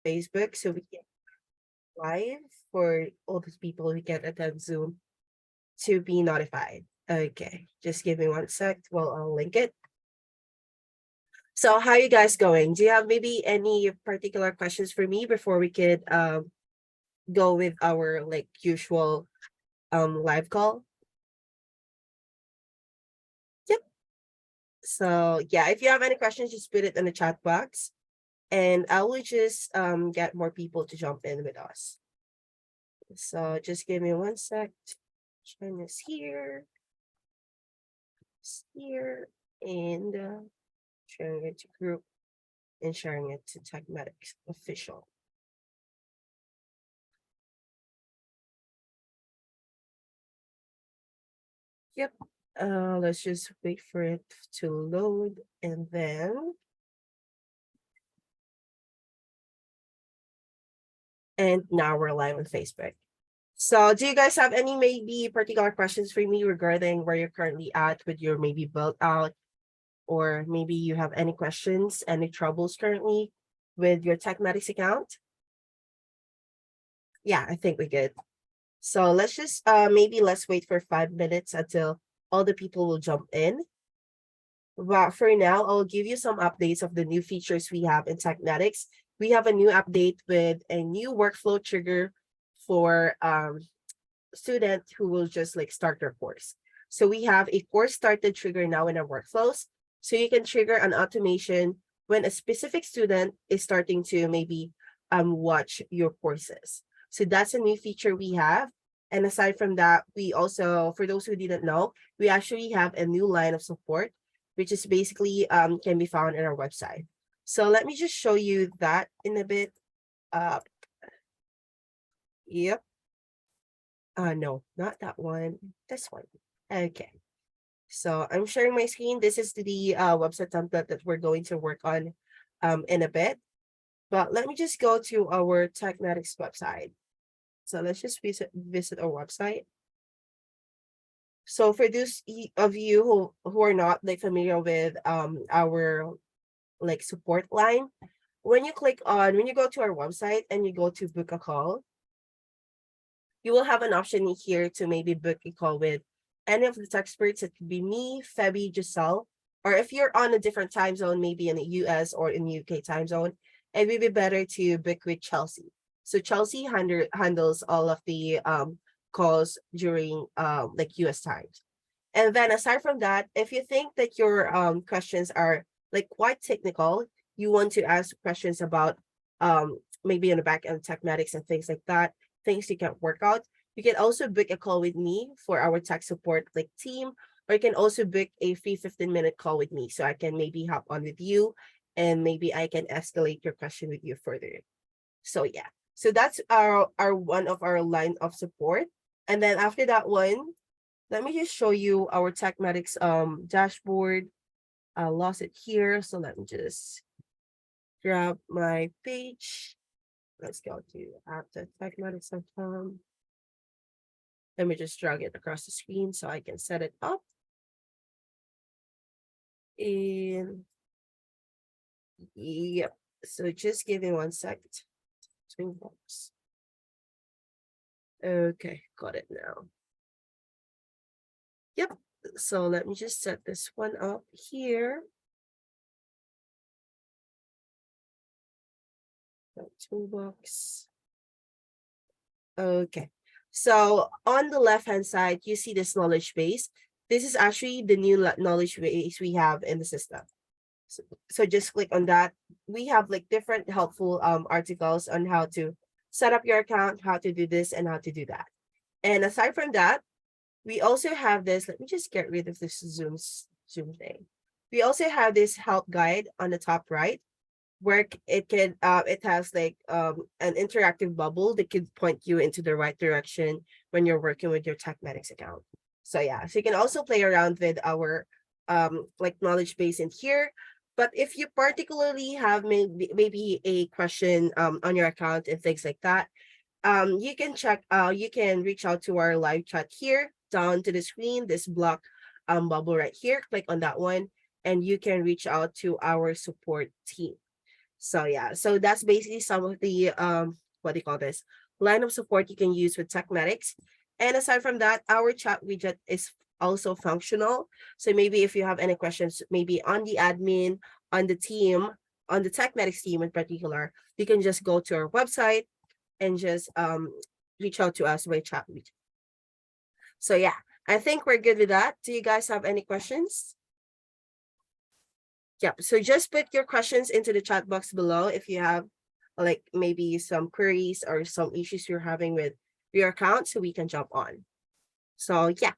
Facebook so we can live for all those people who can attend Zoom to be notified. Okay, just give me one sec while I'll link it. So how you guys going? Do you have maybe any particular questions for me before we could go with our like usual live call? Yep. So yeah, if you have any questions, just put it in the chat box and I will just get more people to jump in with us. So just give me one sec. Shine this here, and sharing it to group and sharing it to Techmatics official. Yep. Let's just wait for it to load and then now we're live on Facebook. So do you guys have any maybe particular questions for me regarding where you're currently at with your maybe build out, or maybe you have any questions, any troubles currently with your Techmatics account? Yeah, I think we good. So let's just maybe let's wait for 5 minutes until all the people will jump in. But for now, I'll give you some updates of the new features we have in Technetics. We have a new update with a new workflow trigger for student who will just like start their course. So we have a course started trigger now in our workflows. So you can trigger an automation when a specific student is starting to maybe watch your courses. So that's a new feature we have. And aside from that, we also, for those who didn't know, we actually have a new line of support, which is basically can be found in our website. So let me just show you that in a bit. Yep. No, not that one. This one. Okay. So I'm sharing my screen. This is the website template that we're going to work on in a bit. But let me just go to our Technetics website. So let's just visit our website. So for those of you who are not like familiar with our like support line, when you go to our website and you go to book a call, you will have an option here to maybe book a call with any of the experts. It could be me, Febby, Giselle, or if you're on a different time zone, maybe in the US or in UK time zone, it would be better to book with Chelsea. So Chelsea handles all of the calls during like US times. And then aside from that, if you think that your questions are like quite technical, you want to ask questions about maybe in the back end Techmatics and things like that, things you can work out, you can also book a call with me for our tech support like team, or you can also book a free 15-minute call with me so I can maybe hop on with you and maybe I can escalate your question with you further. So yeah, so that's our one of our line of support. And then after that one, let me just show you our Techmatics dashboard. I lost it here, so let me just grab my page. Let's go to app.techmatics.com. Let me just drag it across the screen so I can set it up. And yep, so just give me one second. Toolbox. Okay, got it now. Yep, so let me just set this one up here. Toolbox. Okay, so on the left hand side, you see this knowledge base. This is actually the new knowledge base we have in the system. So just click on that. We have like different helpful articles on how to set up your account, how to do this and how to do that. And aside from that, we also have this. Let me just get rid of this zoom thing. We also have this help guide on the top right, where it has like an interactive bubble that could point you into the right direction when you're working with your Techmatics account. So yeah, so you can also play around with our like knowledge base in here. But if you particularly have maybe a question on your account and things like that, you can reach out to our live chat here down to the screen, this block bubble right here. Click on that one and you can reach out to our support team. So yeah, so that's basically some of the what do you call this, line of support you can use with Techmatics. And aside from that, our chat widget is also functional. So maybe if you have any questions, maybe on the admin, on the team, on the Techmatics team in particular, you can just go to our website and just reach out to us by chat widget. So yeah, I think we're good with that. Do you guys have any questions? Yep. So just put your questions into the chat box below if you have like maybe some queries or some issues you're having with your account so we can jump on. So yeah.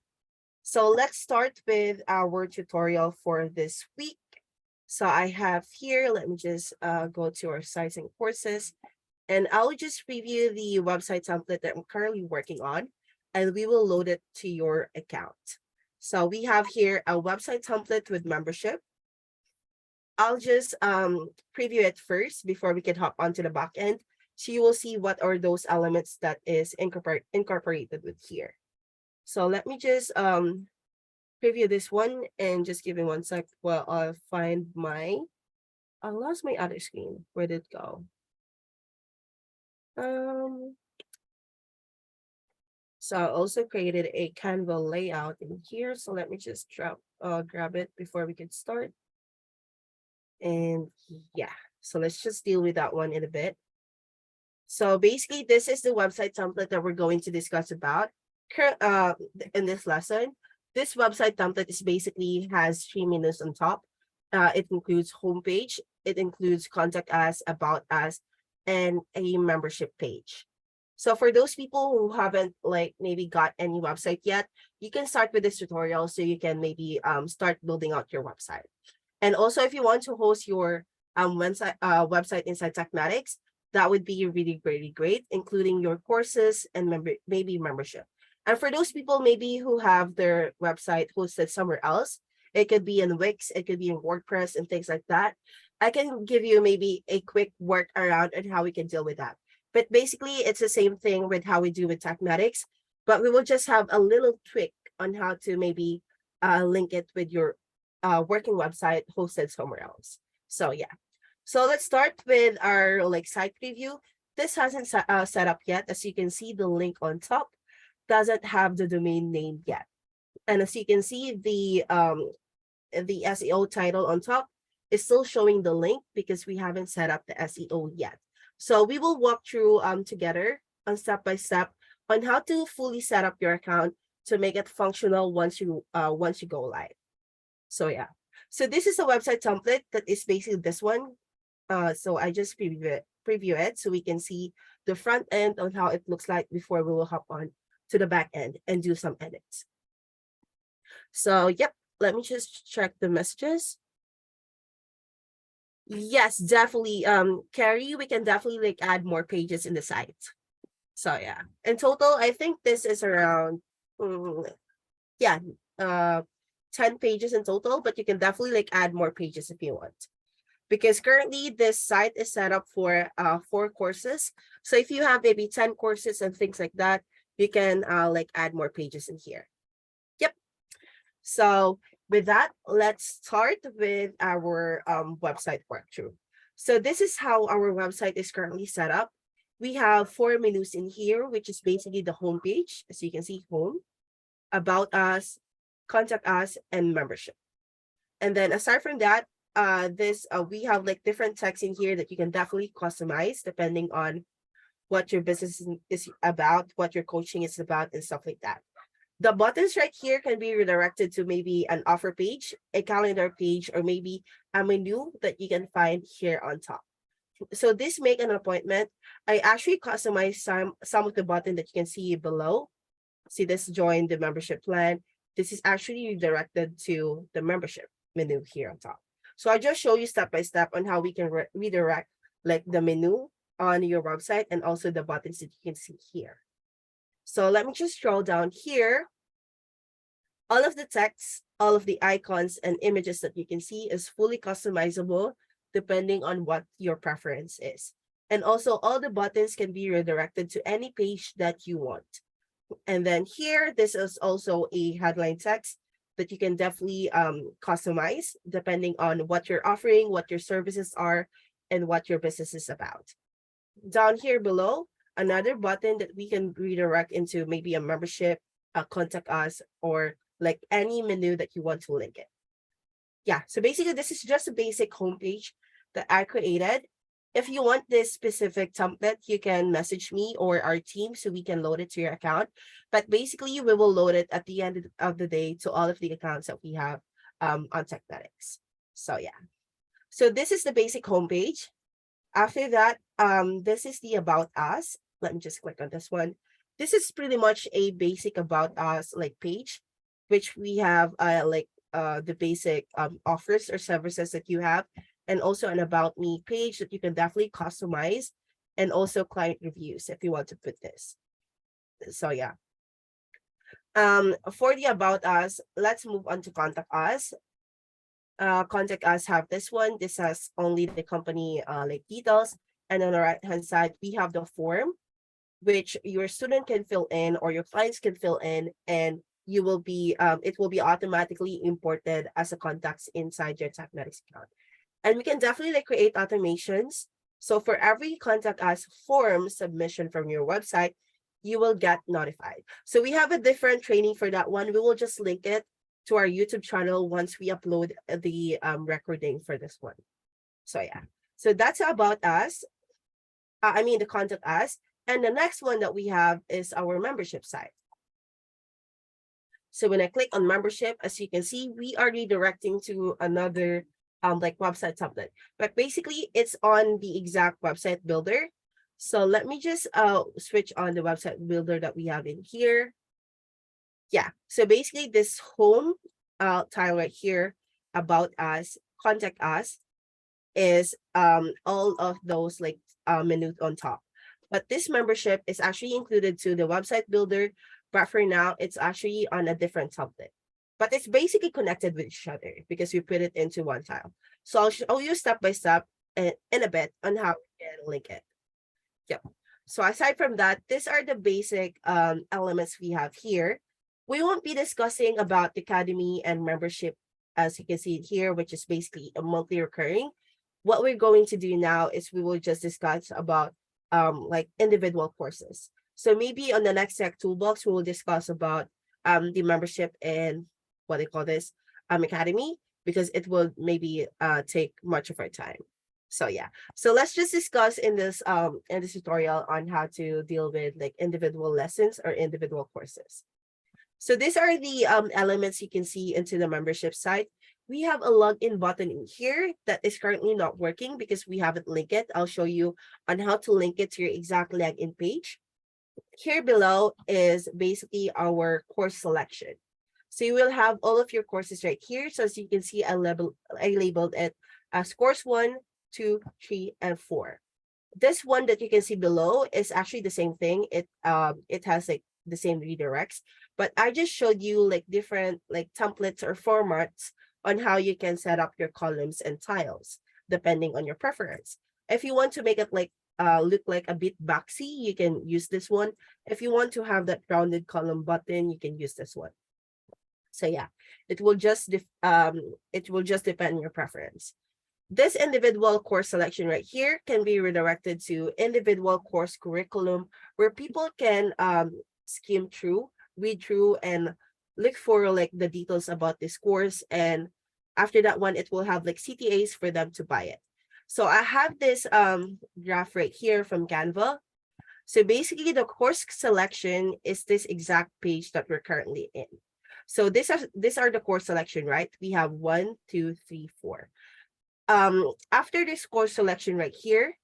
So let's start with our tutorial for this week. So I have here, let me just go to our sites and courses, and I'll just review the website template that I'm currently working on, and we will load it to your account. So we have here a website template with membership. I'll just preview it first before we can hop onto the back end. So you will see what are those elements that is incorporated with here. So let me just preview this one and just give me 1 sec while I find my, I lost my other screen. Where did it go? So I also created a Canva layout in here. So let me just grab it before we can start. And yeah, so let's just deal with that one in a bit. So basically, this is the website template that we're going to discuss about in this lesson. This website template is basically has 3 menus on top. It includes homepage, it includes contact us, about us, and a membership page. So for those people who haven't like maybe got any website yet, you can start with this tutorial so you can maybe start building out your website. And also, if you want to host your website inside Techmatics, that would be really, really great, including your courses and maybe membership. And for those people maybe who have their website hosted somewhere else, it could be in Wix, it could be in WordPress and things like that. I can give you maybe a quick workaround on how we can deal with that. But basically, it's the same thing with how we do with Techmatics, but we will just have a little trick on how to maybe link it with your working website hosted somewhere else. So yeah. So let's start with our like site preview. This hasn't set up yet. As you can see, the link on top doesn't have the domain name yet. And as you can see, the SEO title on top is still showing the link because we haven't set up the SEO yet. So we will walk through together on step by step on how to fully set up your account to make it functional once you go live. So yeah. So this is a website template that is basically this one. So I just preview it so we can see the front end on how it looks like before we will hop on to the back end and do some edits. So yep, let me just check the messages. Yes, definitely. Carrie, we can definitely like add more pages in the site. So yeah, in total, I think this is around, yeah, 10 pages in total, but you can definitely like add more pages if you want. Because currently this site is set up for 4 courses. So if you have maybe 10 courses and things like that, you can like add more pages in here. Yep. So with that, let's start with our website walkthrough. So this is how our website is currently set up. We have 4 menus in here, which is basically the home page. As you can see, home, about us, contact us, and membership. And then aside from that, we have like different text in here that you can definitely customize depending on what your business is about, what your coaching is about, and stuff like that. The buttons right here can be redirected to maybe an offer page, a calendar page, or maybe a menu that you can find here on top. So this make an appointment. I actually customized some of the button that you can see below. See this, join the membership plan. This is actually redirected to the membership menu here on top. So I just show you step by step on how we can redirect like the menu on your website and also the buttons that you can see here. So let me just scroll down here. All of the text, all of the icons and images that you can see is fully customizable depending on what your preference is. And also all the buttons can be redirected to any page that you want. And then here, this is also a headline text that you can definitely customize depending on what you're offering, what your services are, and what your business is about. Down here below, another button that we can redirect into maybe a membership, contact us, or like any menu that you want to link it. Yeah, so basically this is just a basic homepage that I created. If you want this specific template, you can message me or our team so we can load it to your account. But basically, we will load it at the end of the day to all of the accounts that we have on Technetics. So yeah, so this is the basic homepage. After that, this is the About Us. Let me just click on this one. This is pretty much a basic About Us like page, which we have the basic offers or services that you have, and also an About Me page that you can definitely customize, and also client reviews if you want to put this. So yeah. For the About Us, let's move on to Contact Us. Contact Us have this one. This has only the company like details. And on the right hand side, we have the form, which your student can fill in or your clients can fill in, and you will be it will be automatically imported as a contacts inside your Technetics account. And we can definitely like create automations. So for every Contact Us form submission from your website, you will get notified. So we have a different training for that one. We will just link it to our YouTube channel once we upload the recording for this one. So yeah, so that's About Us. I mean the Contact Us. And the next one that we have is our membership site. So when I click on membership, as you can see, we are redirecting to another like website template. But basically, it's on the exact website builder. So let me just switch on the website builder that we have in here. Yeah, so basically this home tile right here, About Us, Contact Us, is all of those like menus on top. But this membership is actually included to the website builder, but for now it's actually on a different template. But it's basically connected with each other because we put it into one tile. So I'll show you step by step in a bit on how we can link it. Yep. So aside from that, these are the basic elements we have here. We won't be discussing about the academy and membership, as you can see here, which is basically a monthly recurring. What we're going to do now is we will just discuss about like individual courses. So maybe on the next Tech Toolbox, we will discuss about the membership and what they call this academy, because it will maybe take much of our time. So yeah, so let's just discuss in this tutorial on how to deal with like individual lessons or individual courses. So these are the elements you can see into the membership site. We have a login button in here that is currently not working because we haven't linked it. I'll show you on how to link it to your exact login page. Here below is basically our course selection. So you will have all of your courses right here. So as you can see, I labeled it as course 1, 2, 3, and 4. This one that you can see below is actually the same thing. It has like the same redirects, but I just showed you like different like templates or formats on how you can set up your columns and tiles depending on your preference. If you want to make it like look like a bit boxy, you can use this one. If you want to have that rounded column button, you can use this one. So yeah, it will just depend on your preference. This individual course selection right here can be redirected to individual course curriculum, where people can skim through, read through, and look for like the details about this course. And after that one, it will have like CTAs for them to buy it. So I have this graph right here from Canva. So basically the course selection is this exact page that we're currently in. So these are the course selection, right? We have 1, 2, 3, 4. After this course selection right here,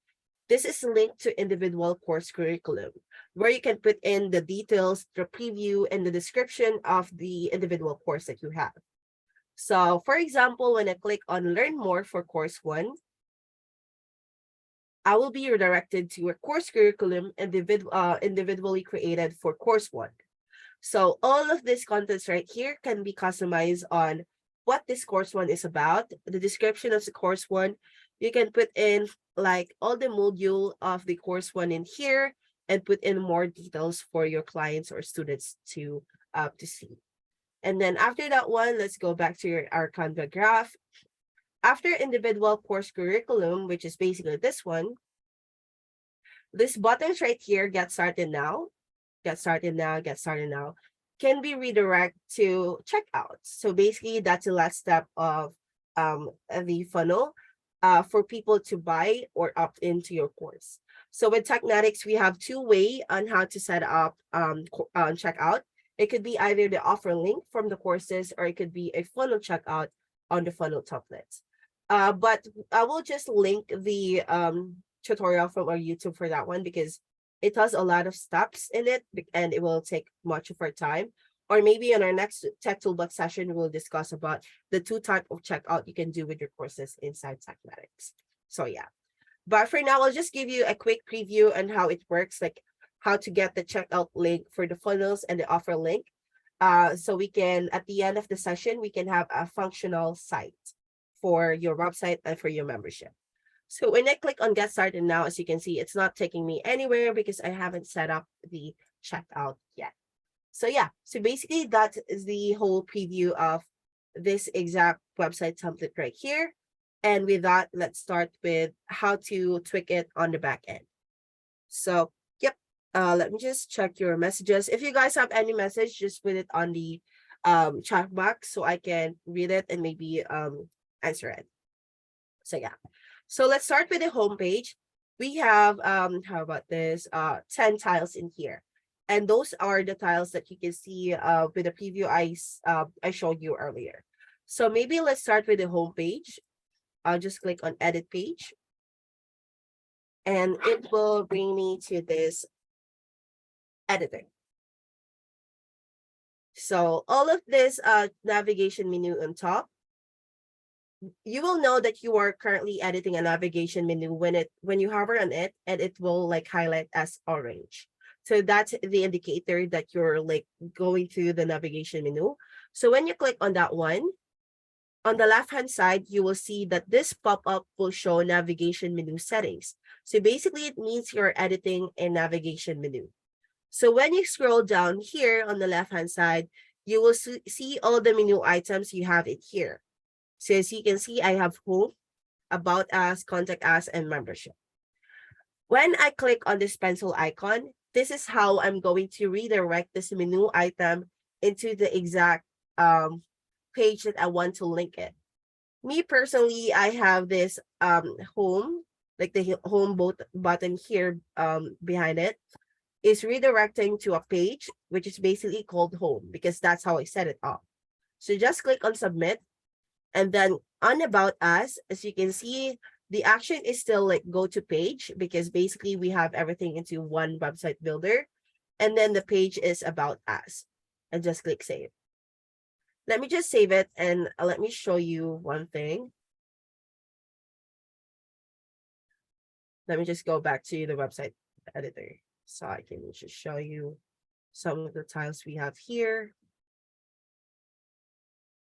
this is linked to individual course curriculum, where you can put in the details, the preview, and the description of the individual course that you have. So for example, when I click on learn more for course 1, I will be redirected to a course curriculum individually created for course 1. So all of these contents right here can be customized on what this course 1 is about, the description of the course 1. You can put in like all the module of the course 1 in here and put in more details for your clients or students to see. And then after that one, let's go back to our Canva graph. After individual course curriculum, which is basically this one, this buttons right here, get started now, get started now, get started now, can be redirected to checkout. So basically that's the last step of the funnel for people to buy or opt into your course. So with Technetics, we have two ways on how to set up checkout. It could be either the offer link from the courses, or it could be a funnel checkout on the funnel templates. But I will just link the tutorial from our YouTube for that one, because it has a lot of steps in it and it will take much of our time. Or maybe in our next Tech Toolbox session, we'll discuss about the two type of checkout you can do with your courses inside Technetics. So yeah, but for now, I'll just give you a quick preview on how it works, like how to get the checkout link for the funnels and the offer link. So we can, at the end of the session, we can have a functional site for your website and for your membership. So when I click on get started now, as you can see, it's not taking me anywhere because I haven't set up the checkout yet. So yeah, so basically that is the whole preview of this exact website template right here. And with that, let's start with how to tweak it on the back end. So yep, let me just check your messages. If you guys have any message, just put it on the chat box so I can read it and maybe answer it. So yeah, so let's start with the home page. We have how about this 10 tiles in here, and those are the tiles that you can see with the preview I showed you earlier. So maybe let's start with the home page. I'll just click on edit page, and it will bring me to this editor. So all of this navigation menu on top, you will know that you are currently editing a navigation menu when you hover on it, and it will like highlight as orange. So that's the indicator that you're like going through the navigation menu. So when you click on that one, on the left-hand side, you will see that this pop-up will show navigation menu settings. So basically, it means you're editing a navigation menu. So when you scroll down here on the left-hand side, you will see all the menu items you have it here. So as you can see, I have home, about us, contact us, and membership. When I click on this pencil icon, this is how I'm going to redirect this menu item into the exact page that I want to link it. Me personally, I have this home, like the home button here behind it is redirecting to a page, which is basically called home, because that's how I set it up. So just click on submit. And then on about us, as you can see, the action is still like go to page, because basically we have everything into one website builder. And then the page is about us, and just click save. Let me just save it, and let me show you one thing. Let me just go back to the website editor so I can just show you some of the tiles we have here.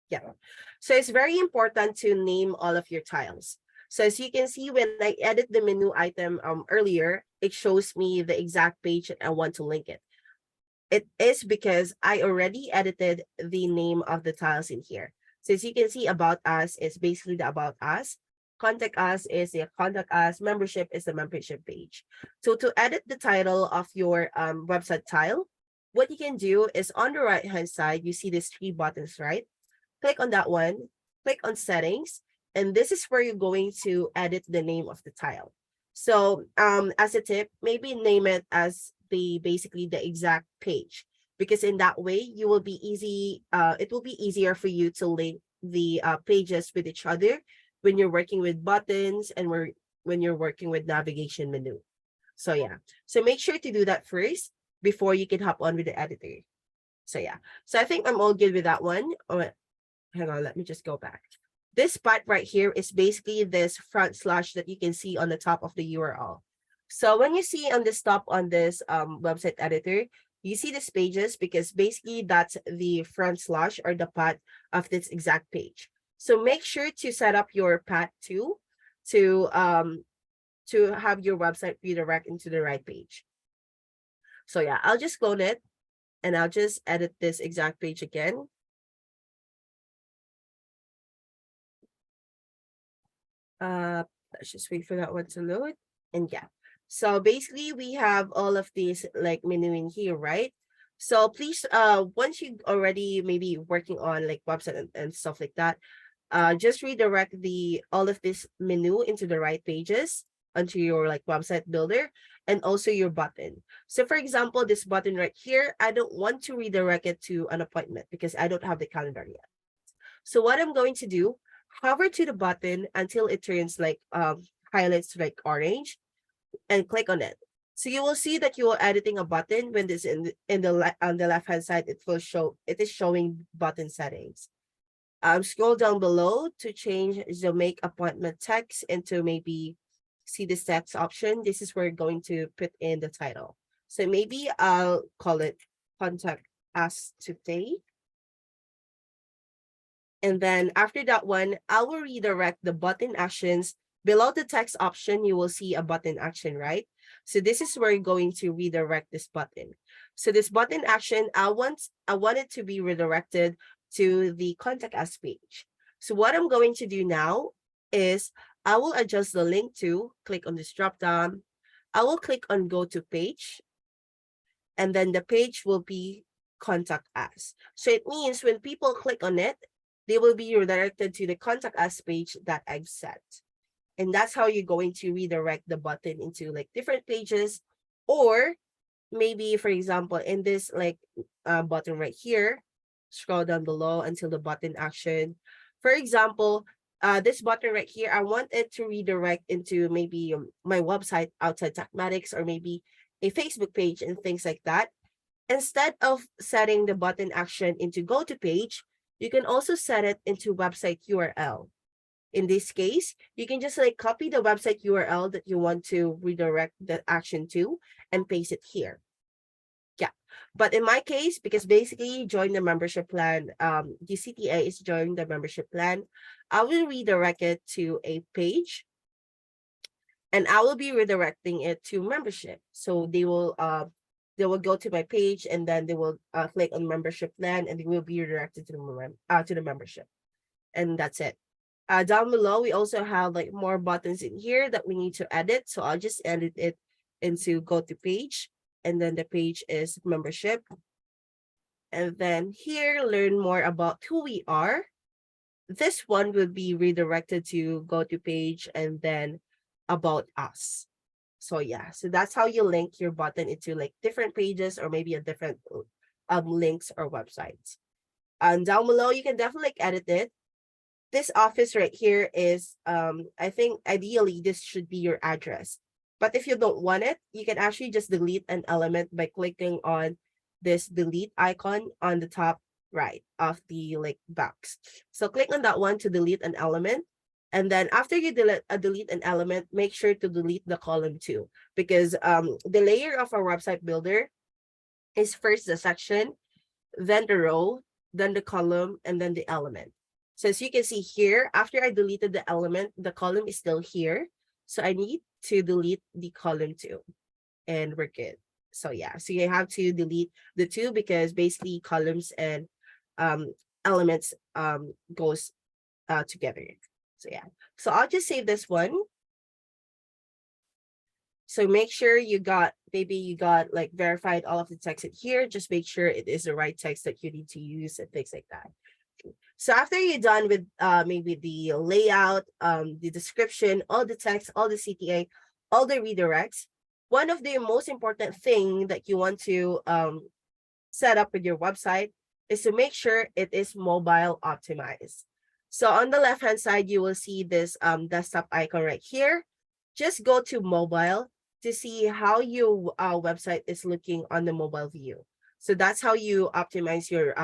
Yeah, so it's very important to name all of your tiles. So as you can see, when I edit the menu item earlier, it shows me the exact page that I want to link it. It is because I already edited the name of the tiles in here. So as you can see, about us is basically the about us. Contact us is the contact us. Membership is the membership page. So to edit the title of your website tile, what you can do is on the right-hand side, you see these three buttons, right? Click on that one, click on settings, and this is where you're going to edit the name of the tile. So as a tip, maybe name it as basically the exact page, because in that way you will be easy. It will be easier for you to link the pages with each other when you're working with buttons and when you're working with navigation menu. So yeah, so make sure to do that first before you can hop on with the editor. So yeah, so I think I'm all good with that one. Oh, hang on, let me just go back. This part right here is basically this front slash that you can see on the top of the URL. So when you see on the top on this website editor, you see these pages, because basically that's the front slash or the path of this exact page. So make sure to set up your path too to have your website redirect into the right page. So yeah, I'll just clone it and I'll just edit this exact page again. Let's just wait for that one to load. And yeah. So basically we have all of these like menu in here, right? So please, once you already maybe working on like website and stuff like that, just redirect the all of this menu into the right pages onto your like website builder and also your button. So for example, this button right here, I don't want to redirect it to an appointment because I don't have the calendar yet. So what I'm going to do, hover to the button until it turns like highlights like orange and click on it. So you will see that you are editing a button when this on the left hand side it is showing button settings. Scroll down below to change the make appointment text into maybe see this text option. This is where you're going to put in the title. So maybe I'll call it contact us today. And then after that one, I will redirect the button actions. Below the text option, you will see a button action, right? So this is where you're going to redirect this button. So this button action, I want it to be redirected to the contact us page. So what I'm going to do now is I will adjust the link to click on this drop down. I will click on go to page, and then the page will be contact us. So it means when people click on it, they will be redirected to the contact us page that I've set. And that's how you're going to redirect the button into like different pages, or maybe for example, in this like button right here, scroll down below until the button action. For example, this button right here, I want it to redirect into maybe my website outside Tacmatics, or maybe a Facebook page and things like that. Instead of setting the button action into go to page, you can also set it into website URL. In this case, you can just like copy the website URL that you want to redirect the action to and paste it here. Yeah, but in my case, because basically join the membership plan, the CTA is joining the membership plan, I will redirect it to a page, and I will be redirecting it to membership. So they will go to my page, and then they will click on membership plan, and they will be redirected to the membership, and that's it. Down below, we also have like more buttons in here that we need to edit. So I'll just edit it into go to page, and then the page is membership. And then here, learn more about who we are. This one will be redirected to go to page and then about us. So yeah, so that's how you link your button into like different pages or maybe a different links or websites. And down below, you can definitely like, edit it. This office right here is, I think ideally this should be your address. But if you don't want it, you can actually just delete an element by clicking on this delete icon on the top right of the like box. So click on that one to delete an element. And then after you delete an element, make sure to delete the column too, because the layer of our website builder is first the section, then the row, then the column, and then the element. So as you can see here, after I deleted the element, the column is still here. So I need to delete the column too, and we're good. So yeah, so you have to delete the two because basically columns and elements goes together. So yeah, so I'll just save this one. So make sure you got like verified all of the text in here. Just make sure it is the right text that you need to use and things like that. So after you're done with maybe the layout, the description, all the text, all the CTA, all the redirects, one of the most important thing that you want to set up with your website is to make sure it is mobile optimized. So on the left hand side, you will see this desktop icon right here. Just go to mobile to see how your website is looking on the mobile view. So that's how you optimize your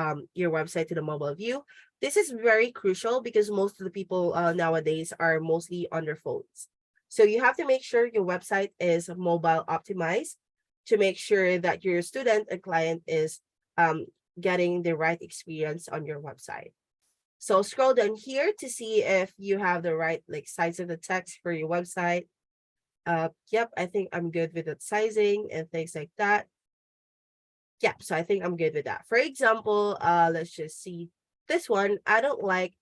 website to the mobile view. This is very crucial because most of the people nowadays are mostly on their phones. So you have to make sure your website is mobile optimized to make sure that your student and client is getting the right experience on your website. So scroll down here to see if you have the right like size of the text for your website. Yep, I think I'm good with the sizing and things like that. Yeah, so I think I'm good with that. For example, let's just see this one. I don't like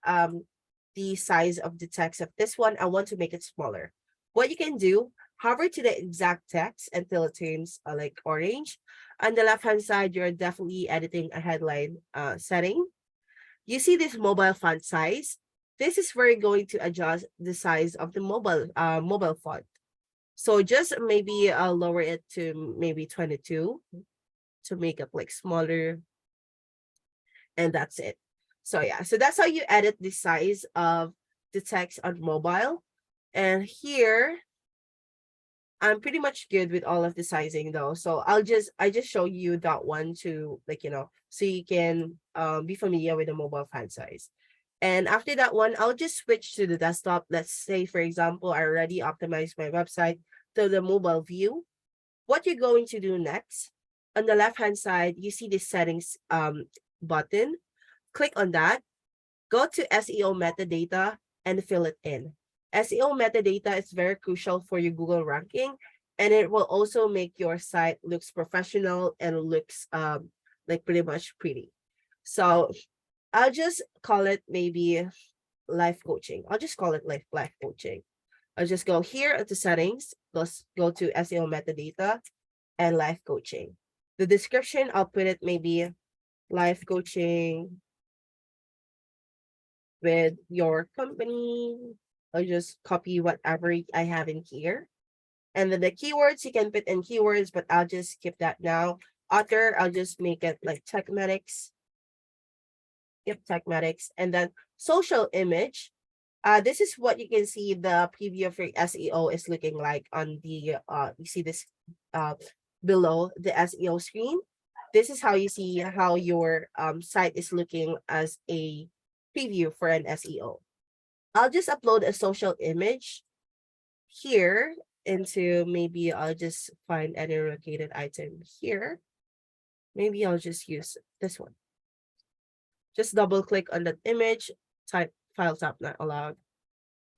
the size of the text of this one. I want to make it smaller. What you can do, hover to the exact text until it turns like orange. On the left-hand side, you're definitely editing a headline setting. You see this mobile font size. This is where you're going to adjust the size of the mobile font. So just maybe lower it to maybe 22 to make it like smaller, and that's it. So yeah, so that's how you edit the size of the text on mobile. And here, I'm pretty much good with all of the sizing though. So I just show you that one to like, so you can be familiar with the mobile font size. And after that one, I'll just switch to the desktop. Let's say, for example, I already optimized my website to the mobile view. What you're going to do next, on the left-hand side, you see the settings button. Click on that, go to SEO metadata and fill it in. SEO metadata is very crucial for your Google ranking, and it will also make your site looks professional and looks like pretty much pretty. So I'll just call it maybe life coaching. I'll just call it life coaching. I'll just go here at the settings, go to SEO metadata and life coaching. The description, I'll put it maybe life coaching with your company. I'll just copy whatever I have in here. And then the keywords, you can put in keywords, but I'll just skip that now. Author, I'll just make it like Techmatics. Yep, Techmatics. And then social image. This is what you can see the preview for SEO is looking like on the, you see this below the SEO screen. This is how you see how your site is looking as a preview for an SEO. I'll just upload a social image here into, maybe I'll just find any located item here. Maybe I'll just use this one. Just double click on that image, type file type not allowed.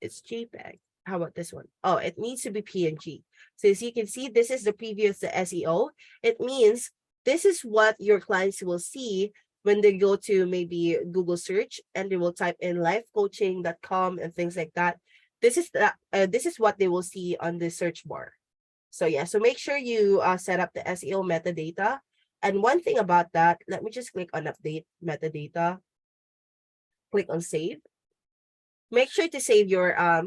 It's JPEG. How about this one? Oh, it needs to be PNG. So as you can see, this is the preview of the SEO. It means this is what your clients will see when they go to maybe Google search and they will type in lifecoaching.com and things like that. This is what they will see on the search bar. So yeah, so make sure you set up the SEO metadata. And one thing about that, let me just click on update metadata. Click on save. Make sure to save your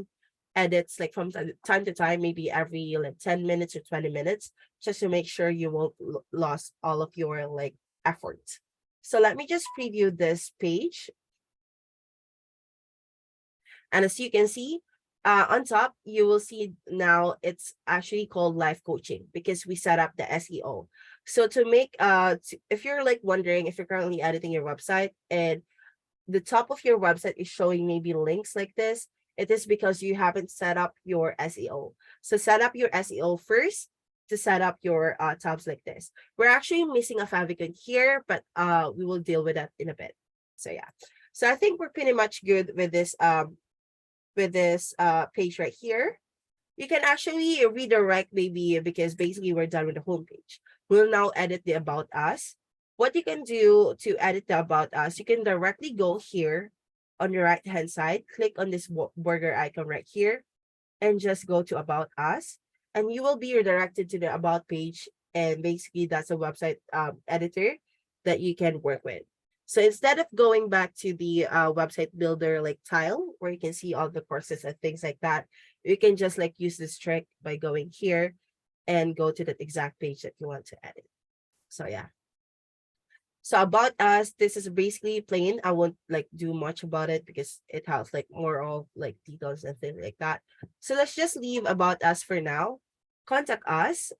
edits like from time to time, maybe every like 10 minutes or 20 minutes, just to make sure you won't lose all of your like effort. So let me just preview this page. And as you can see, on top, you will see now it's actually called life coaching because we set up the SEO. So to make, if you're like wondering if you're currently editing your website and the top of your website is showing maybe links like this, it is because you haven't set up your SEO. So set up your SEO first to set up your tabs like this. We're actually missing a favicon here, but we will deal with that in a bit. So yeah. So I think we're pretty much good with this page right here. You can actually redirect maybe because basically we're done with the homepage. We'll now edit the about us. What you can do to edit the about us, you can directly go here on the right hand side, click on this burger icon right here, and just go to about us, and you will be redirected to the about page. And basically that's a website editor that you can work with. So instead of going back to the website builder like tile where you can see all the courses and things like that, you can just like use this trick by going here and go to that exact page that you want to edit. So yeah. So about us, this is basically plain. I won't like do much about it because it has like more of like details and things like that. So let's just leave about us for now. Contact us.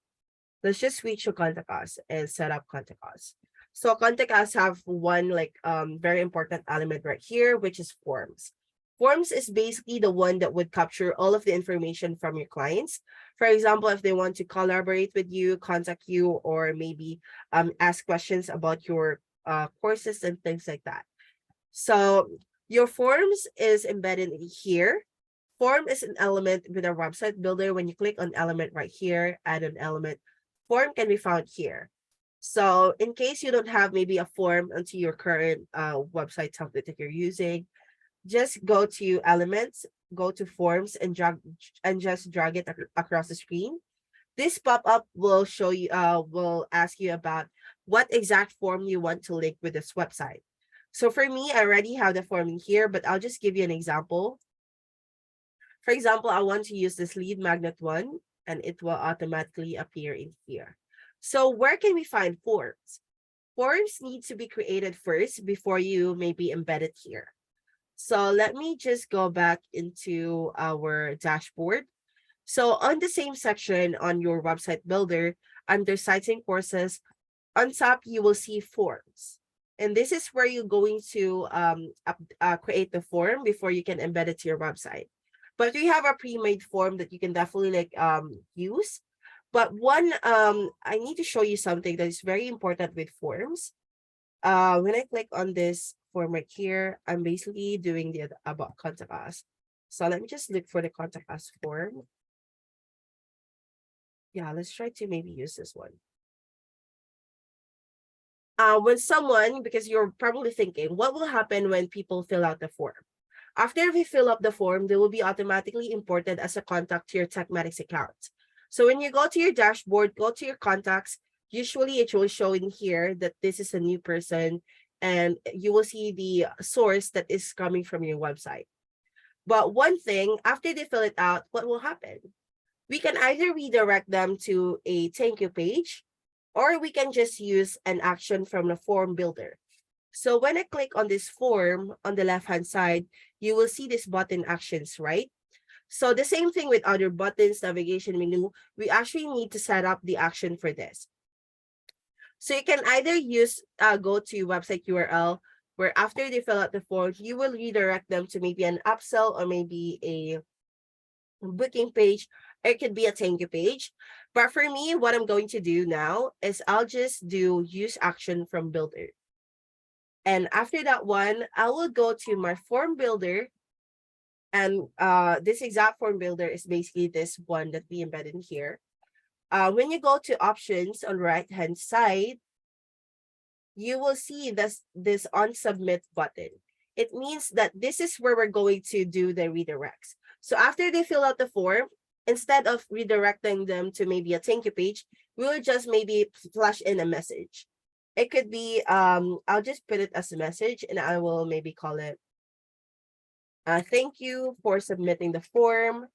Let's just switch to contact us and set up contact us. So contact us have one like very important element right here, which is forms. Forms is basically the one that would capture all of the information from your clients. For example, if they want to collaborate with you, contact you, or maybe ask questions about your courses and things like that. So your forms is embedded here. Form is an element with a website builder. When you click on element right here, add an element, form can be found here. So in case you don't have maybe a form onto your current website template that you're using, just go to Elements, go to Forms, and just drag it across the screen. This pop-up will show you, will ask you about what exact form you want to link with this website. So for me, I already have the form in here, but I'll just give you an example. For example, I want to use this lead magnet one, and it will automatically appear in here. So where can we find forms? Forms need to be created first before you may be embedded here. So let me just go back into our dashboard. So on the same section on your website builder, under sites and courses, on top, you will see forms. And this is where you're going to create the form before you can embed it to your website. But we have a pre-made form that you can definitely use. But I need to show you something that is very important with forms. When I click on this form right here, I'm basically doing the about contact us. So let me just look for the contact us form. Yeah, let's try to maybe use this one. When someone, because you're probably thinking, what will happen when people fill out the form? After we fill up the form, they will be automatically imported as a contact to your Techmatics account. So when you go to your dashboard, go to your contacts, usually it will show in here that this is a new person, and you will see the source that is coming from your website. But one thing, after they fill it out, what will happen? We can either redirect them to a thank you page, or we can just use an action from the form builder. So when I click on this form on the left-hand side, you will see this button actions, right? So the same thing with other buttons, navigation menu, we actually need to set up the action for this. So you can either use, go to website URL, where after they fill out the form, you will redirect them to maybe an upsell or maybe a booking page. It could be a thank you page. But for me, what I'm going to do now is I'll just do use action from builder. And after that one, I will go to my form builder. And this exact form builder is basically this one that we embedded in here. When you go to options on the right-hand side, you will see this on submit button. It means that this is where we're going to do the redirects. So after they fill out the form, instead of redirecting them to maybe a thank you page, we'll just maybe flash in a message. It could be, I'll just put it as a message, and I will maybe call it, thank you for submitting the form.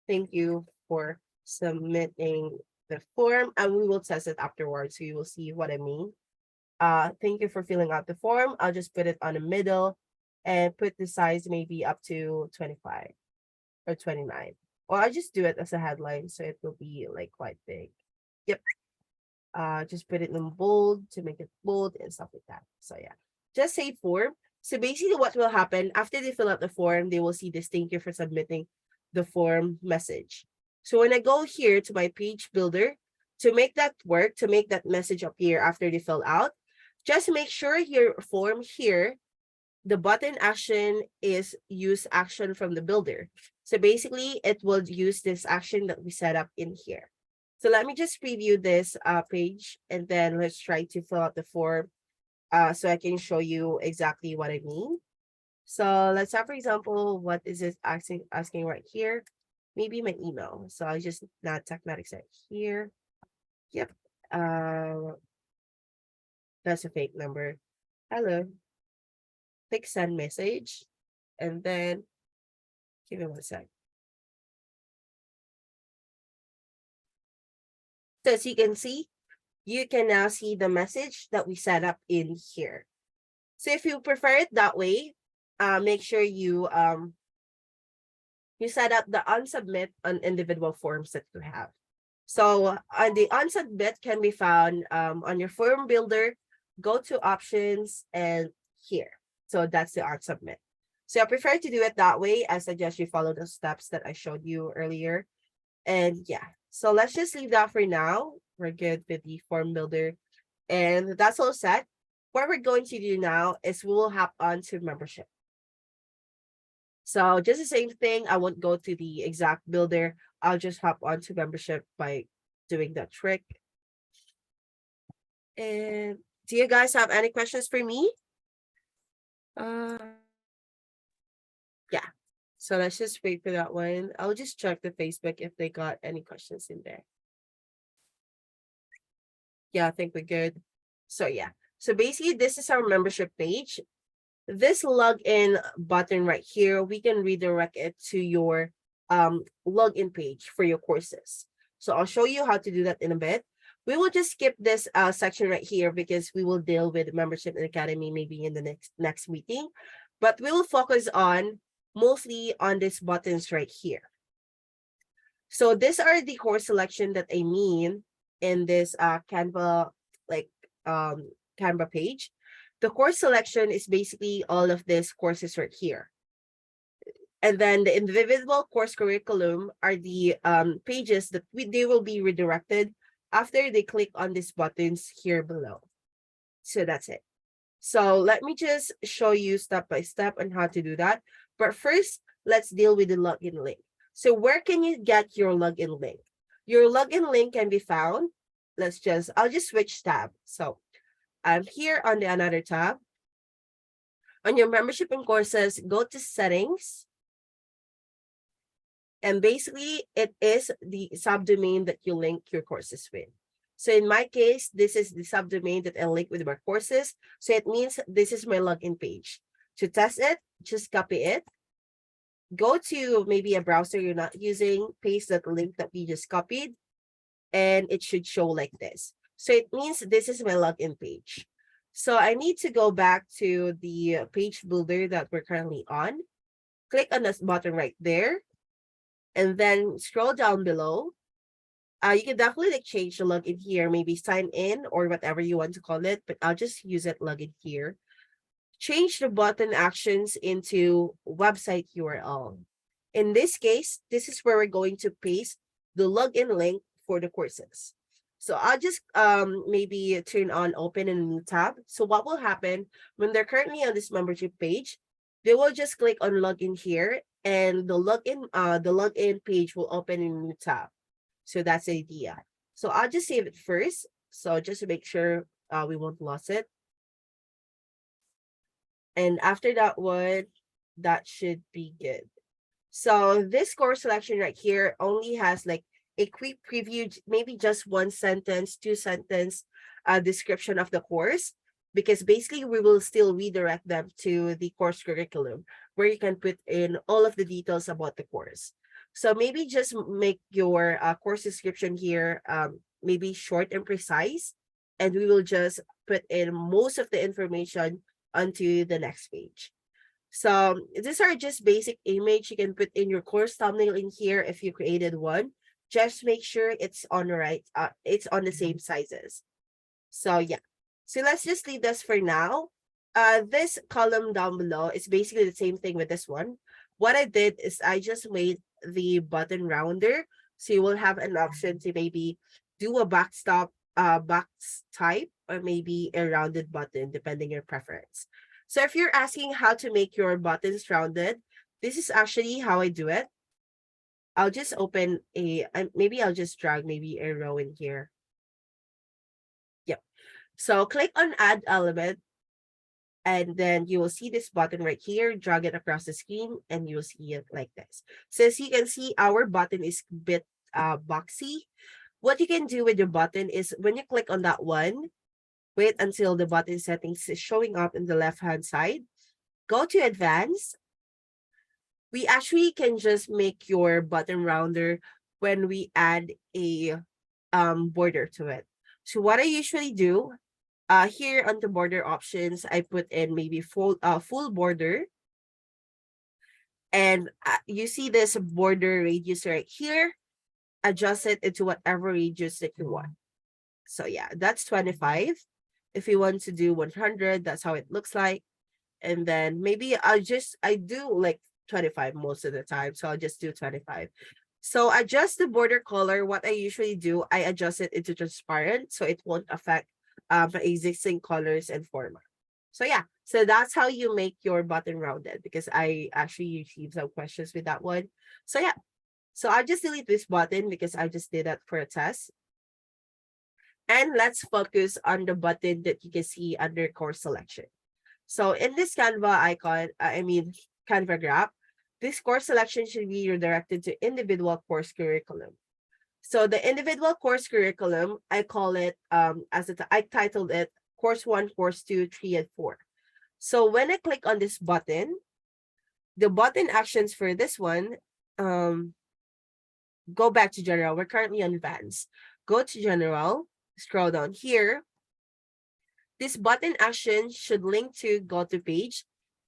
Thank you for submitting the form, and we will test it afterwards, so you will see what I mean. Thank you for filling out the form. I'll just put it on the middle and put the size maybe up to 25 or 29. Or I'll just do it as a headline, so it will be like quite big. Yep. Just put it in bold to make it bold and stuff like that. So yeah, just say form. So basically what will happen after they fill out the form, they will see this thank you for submitting the form message. So when I go here to my page builder, to make that work, to make that message appear after they fill out, just make sure your form here, the button action is use action from the builder. So basically it will use this action that we set up in here. So let me just preview this page, and then let's try to fill out the form so I can show you exactly what I mean. So let's have, for example, what is it asking right here? Maybe my email. So I just not Techmatics right here. Yep. That's a fake number. Hello. Click send message, and then give me one sec. So as you can see, you can now see the message that we set up in here. So if you prefer it that way, make sure you set up the unsubmit on individual forms that you have. So the unsubmit can be found on your form builder. Go to options and here. So that's the unsubmit. So I prefer to do it that way. I suggest you follow the steps that I showed you earlier. And yeah, so let's just leave that for now. We're good with the form builder. And that's all set. What we're going to do now is we will hop on to membership. So just the same thing. I won't go to the exact builder. I'll just hop on to membership by doing that trick. And do you guys have any questions for me? So let's just wait for that one. I'll just check the Facebook if they got any questions in there. Yeah, I think we're good. So yeah. So basically, this is our membership page. This login button right here, we can redirect it to your login page for your courses. So I'll show you how to do that in a bit. We will just skip this section right here because we will deal with membership and academy maybe in the next meeting. But we will focus on mostly on these buttons right here. So these are the course selection that I mean in this Canva like Canva page. The course selection is basically all of these courses right here. And then the individual course curriculum are the pages that they will be redirected after they click on these buttons here below. So that's it. So let me just show you step by step on how to do that. But first, let's deal with the login link. So where can you get your login link? Your login link can be found. I'll just switch tab. So I'm here on the another tab. On your membership and courses, go to settings. And basically, it is the subdomain that you link your courses with. So in my case, this is the subdomain that I link with my courses. So it means this is my login page. To test it, just copy it. Go to maybe a browser you're not using, paste that link that we just copied, and it should show like this. So it means this is my login page. So I need to go back to the page builder that we're currently on. Click on this button right there. And then scroll down below. You can definitely change the login here, maybe sign in or whatever you want to call it, but I'll just use it login here. Change the button actions into website URL. In this case, this is where we're going to paste the login link for the courses. So I'll just maybe turn on open in a new tab. So what will happen when they're currently on this membership page, they will just click on login here and the login page will open in a new tab. So that's the idea. So I'll just save it first. So just to make sure we won't lose it. And after that one, that should be good. So this course selection right here only has like a quick preview, maybe just 1 sentence, 2 sentence description of the course, because basically we will still redirect them to the course curriculum where you can put in all of the details about the course. So maybe just make your course description here maybe short and precise, and we will just put in most of the information onto the next page. So these are just basic image. You can put in your course thumbnail in here if you created one. Just make sure it's on the right, it's on the same sizes. So yeah. So let's just leave this for now. This column down below is basically the same thing with this one. What I did is I just made the button rounder. So you will have an option to maybe do a backstop, box type, or maybe a rounded button, depending your preference. So if you're asking how to make your buttons rounded, this is actually how I do it. I'll just open maybe I'll just drag maybe a row in here. Yep. So click on add element, and then you will see this button right here, drag it across the screen, and you'll see it like this. So as you can see, our button is a bit boxy. What you can do with your button is when you click on that one, wait until the button settings is showing up in the left-hand side. Go to advanced. We actually can just make your button rounder when we add a border to it. So what I usually do, here on the border options, I put in maybe full border. And you see this border radius right here. Adjust it into whatever radius that you want. So yeah, that's 25. If you want to do 100, that's how it looks like. And then maybe I do like 25 most of the time. So I'll just do 25. So adjust the border color. What I usually do, I adjust it into transparent so it won't affect my existing colors and format. So yeah, so that's how you make your button rounded, because I actually received some questions with that one. So yeah, so I just delete this button because I just did that for a test. And let's focus on the button that you can see under course selection. So in this Canva icon, Canva graph, this course selection should be redirected to individual course curriculum. So the individual course curriculum, I call it, I titled it course 1, course 2, 3, and 4. So when I click on this button, the button actions for this one, go back to general. We're currently on advanced. Go to general, scroll down here. This button action should link to go to page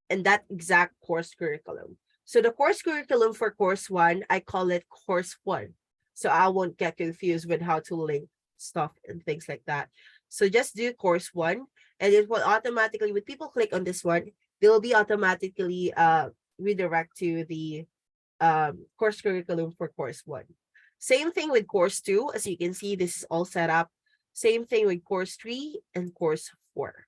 and that exact course curriculum. So the course curriculum for course 1, I call it course 1. So I won't get confused with how to link stuff and things like that. So just do course 1 and it will automatically, when people click on this one, they'll be automatically redirect to the course curriculum for course 1. Same thing with course 2. As you can see, this is all set up. Same thing with course 3 and course 4.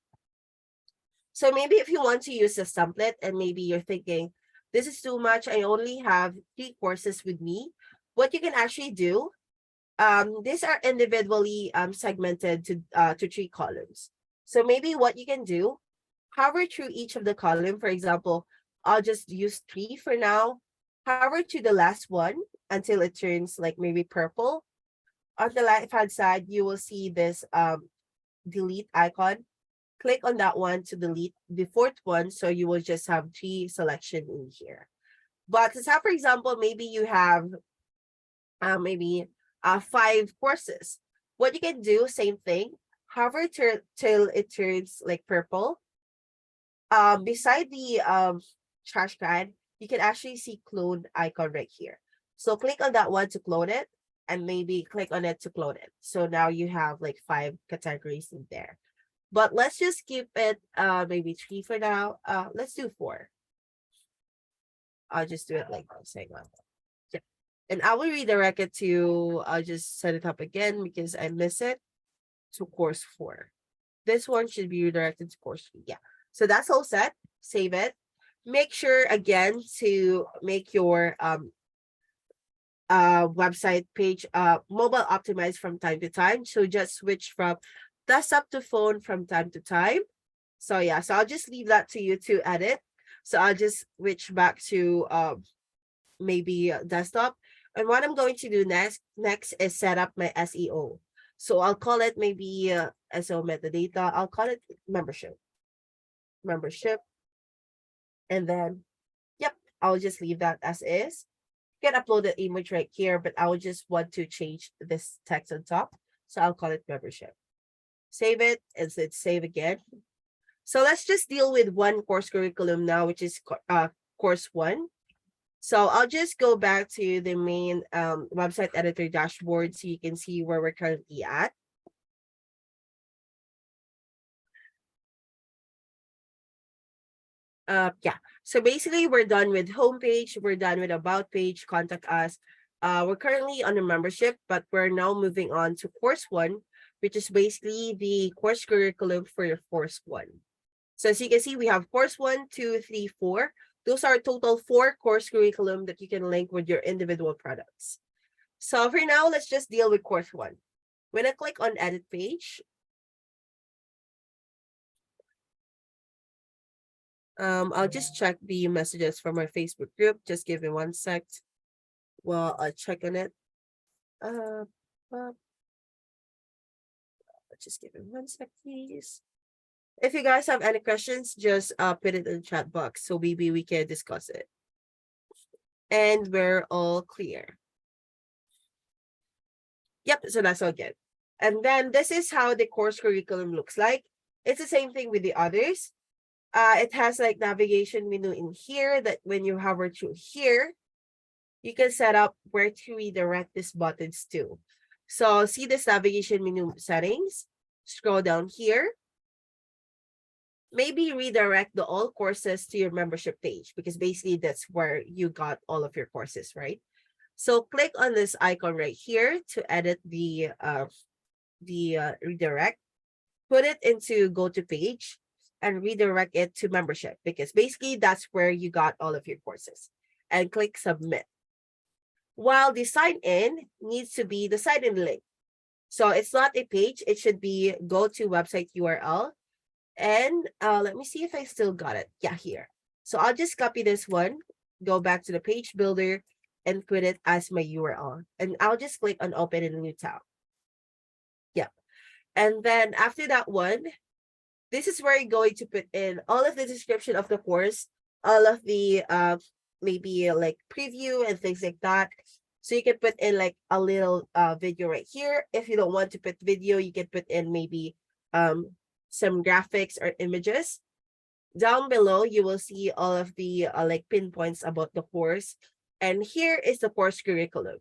So maybe if you want to use a template and maybe you're thinking, this is too much, I only have 3 courses with me. What you can actually do, these are individually segmented to 3 columns. So maybe what you can do, hover through each of the column. For example, I'll just use 3 for now. Hover to the last one until it turns like maybe purple. On the left-hand side, you will see this delete icon. Click on that one to delete the 4th one, so you will just have 3 selection in here. But say, for example, maybe you have maybe 5 courses. What you can do, same thing, hover till it turns like purple. Beside the trash can, you can actually see clone icon right here. So click on that one to clone it, and maybe click on it to clone it. So now you have like 5 categories in there. But let's just keep it maybe 3 for now. Let's do 4. I'll just do it like this. Hang on. Yeah. And I will redirect it to, I'll just set it up again because I miss it, to course 4. This one should be redirected to course 3. Yeah. So that's all set. Save it. Make sure again to make your website page mobile optimized from time to time. So just switch from desktop to phone from time to time. So yeah, so I'll just leave that to you to edit. So I'll just switch back to maybe desktop. And what I'm going to do next is set up my SEO. So I'll call it maybe SEO metadata. I'll call it membership. And then, yep, I'll just leave that as is. You can upload the image right here, but I will just want to change this text on top. So I'll call it membership. Save it and save again. So let's just deal with one course curriculum now, which is course 1. So I'll just go back to the main website editor dashboard so you can see where we're currently at. Yeah, so basically we're done with homepage, we're done with about page, contact us. We're currently on the membership, but we're now moving on to course 1, which is basically the course curriculum for your course 1. So as you can see, we have course 1, 2, 3, 4. Those are total 4 course curriculum that you can link with your individual products. So for now, let's just deal with course 1. When I click on edit page, I'll just check the messages from our Facebook group. Just give me 1 sec while I check on it. Just give me 1 sec, please. If you guys have any questions, just put it in the chat box so maybe we can discuss it. And we're all clear. Yep, so that's all good. And then this is how the course curriculum looks like. It's the same thing with the others. It has like navigation menu in here that when you hover through here, you can set up where to redirect these buttons to. So see this navigation menu settings, scroll down here. Maybe redirect the all courses to your membership page because basically that's where you got all of your courses, right? So click on this icon right here to edit the redirect. Put it into go to page and redirect it to membership because basically that's where you got all of your courses. And click submit. While the sign in needs to be the sign in link. So it's not a page, it should be go to website URL. And let me see if I still got it. Yeah, here. So I'll just copy this one go back to the page builder and put it as my URL. And I'll just click on open in a new tab. Yep. And then after that one, this is where you're going to put in all of the description of the course, all of the maybe like preview and things like that. So you can put in like a little video right here. If you don't want to put video, you can put in maybe some graphics or images. Down below, you will see all of the like pinpoints about the course. And here is the course curriculum.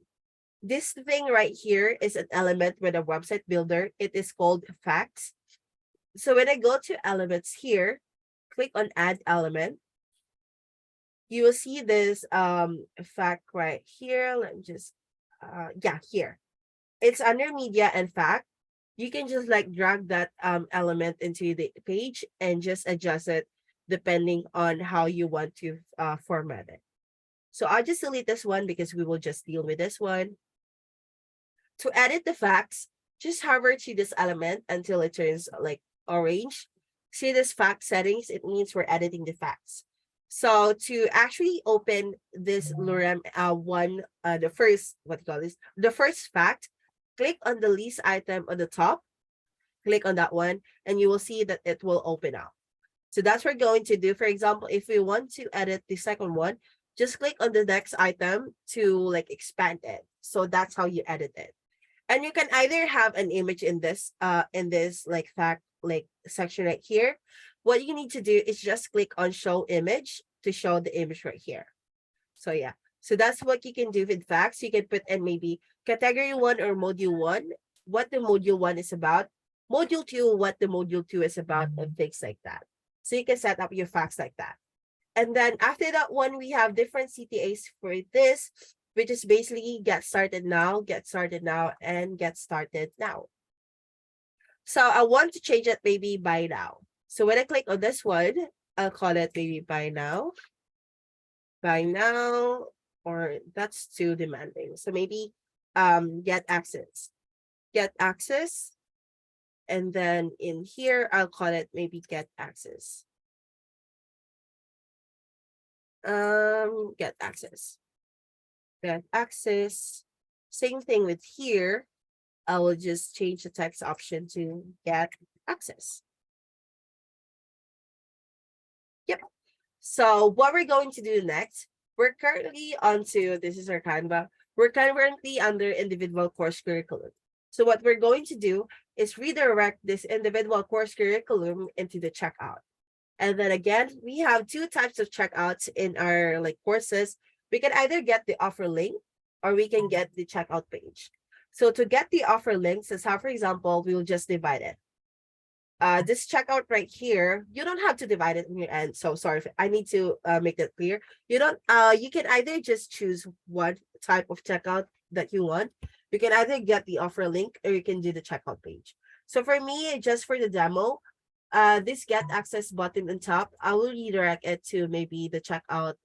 This thing right here is an element with a website builder. It is called facts. So when I go to elements here, click on add element, you will see this fact right here. Let me just yeah, here. It's under media and fact. You can just like drag that element into the page and just adjust it depending on how you want to format it. So I'll just delete this one because we will just deal with this one. To edit the facts, just hover to this element until it turns like orange. See this fact settings, it means we're editing the facts. So to actually open this Lorem one, the first, what do you call this? The first fact, click on the list item on the top, click on that one, and you will see that it will open up. So that's what we're going to do. For example, if we want to edit the second one, just click on the next item to like expand it. So that's how you edit it. And you can either have an image in this like fact like section right here. What you need to do is just click on show image to show the image right here. So yeah, so that's what you can do with facts. You can put in maybe category 1 or module 1, what the module 1 is about, module 2, what the module 2 is about, and things like that. So you can set up your facts like that. And then after that one, we have different CTAs for this, which is basically get started now, and get started now. So I want to change it maybe by now. So when I click on this one, I'll call it maybe by now, or that's too demanding. So maybe get access. And then in here, I'll call it maybe get access. Get access. Same thing with here. I will just change the text option to get access. Yep. So what we're going to do next, we're currently onto, this is our Canva. We're currently under individual course curriculum. So what we're going to do is redirect this individual course curriculum into the checkout. And then again, we have two types of checkouts in our like courses. We can either get the offer link or we can get the checkout page. So to get the offer link, since how, for example, we will just divide it. This checkout right here, you don't have to divide it in your end. So sorry, I need to make that clear. You don't, you can either just choose what type of checkout that you want. You can either get the offer link or you can do the checkout page. So for me, just for the demo, this get access button on top, I will redirect it to maybe the checkout,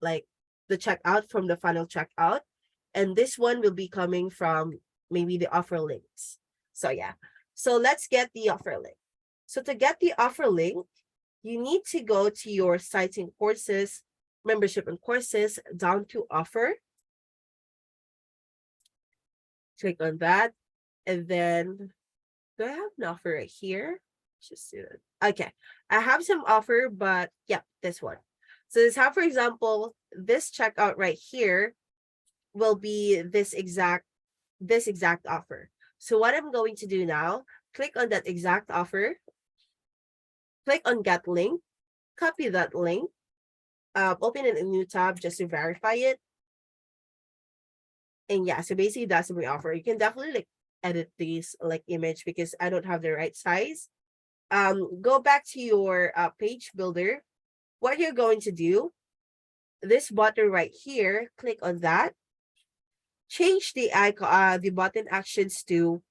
like the checkout from the final checkout. And this one will be coming from maybe the offer links. So yeah, so let's get the offer link. So to get the offer link, you need to go to your citing courses, membership and courses, down to offer. Click on that. And then, do I have an offer right here? Just do it. Okay, I have some offer, but yeah, this one. So this how, for example, this checkout right here will be this exact offer. So what I'm going to do now, click on that exact offer, click on get link, copy that link, open it in a new tab just to verify it. And yeah, so basically that's my offer. You can definitely like edit these like image because I don't have the right size. Go back to your page builder. What you're going to do, this button right here, click on that. Change the icon, the button actions to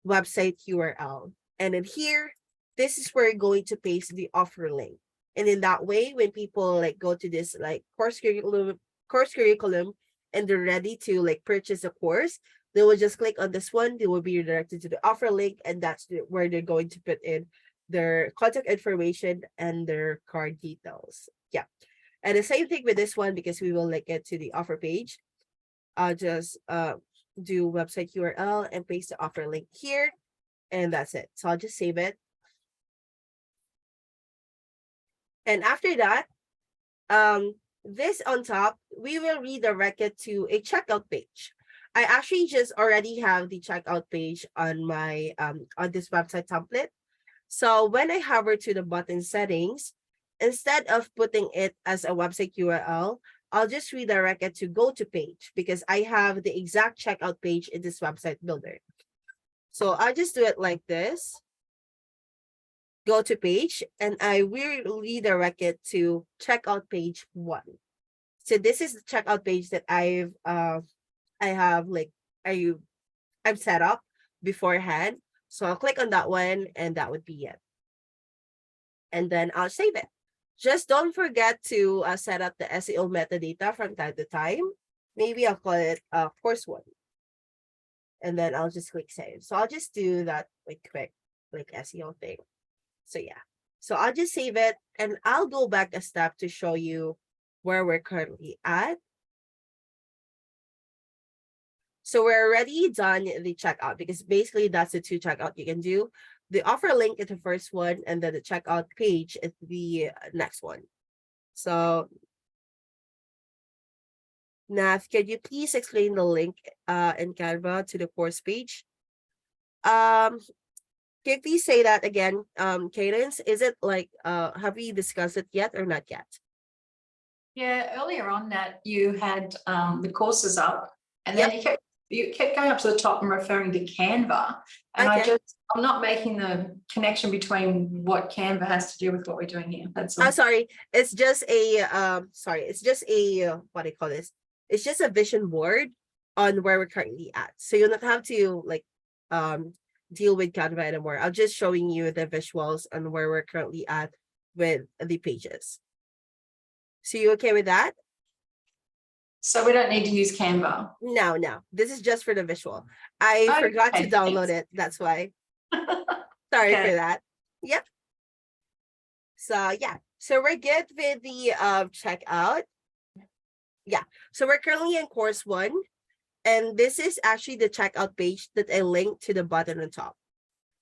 website URL. And then here, this is where you're going to paste the offer link. And in that way, when people like go to this like course curriculum and they're ready to like purchase a course, they will just click on this one. They will be redirected to the offer link, and that's where they're going to put in their contact information and their card details. Yeah. And the same thing with this one, because we will link it to the offer page. I'll just do website URL and paste the offer link here, and that's it. So I'll just save it. And after that, this on top, we will redirect it to a checkout page. I actually just already have the checkout page on my on this website template. So when I hover to the button settings, instead of putting it as a website URL, I'll just redirect it to go to page, because I have the exact checkout page in this website builder. So I'll just do it like this. Go to page, and I will redirect it to checkout page 1. So this is the checkout page that I have I've set up beforehand. So I'll click on that one, and that would be it. And then I'll save it. Just don't forget to set up the SEO metadata from time to time. Maybe I'll call it course 1. And then I'll just click save. So I'll just do that quick SEO thing. So yeah. So I'll just save it, and I'll go back a step to show you where we're currently at. So we're already done the checkout, because basically that's the 2 checkout you can do. The offer link is the first one, and then the checkout page is the next one. So Nath, could you please explain the link in Canva to the course page? Can you please say that again, Cadence? Is it like have we discussed it yet or not yet? Yeah, earlier on that you had the courses up, and then you kept going up to the top and referring to Canva, and Okay. I'm not making the connection between what Canva has to do with what we're doing here. That's all. Oh, sorry. It's just a it's just a what do you call this? It's just a vision board on where we're currently at. So you'll not have to like deal with Canva anymore. I'm just showing you the visuals on where we're currently at with the pages. So you okay with that? So we don't need to use Canva. No. This is just for the visual. I forgot to download it. That's why. Sorry for that. Yep. So yeah. So we're good with the checkout. Yeah. So we're currently in course 1. And this is actually the checkout page that I linked to the button on top.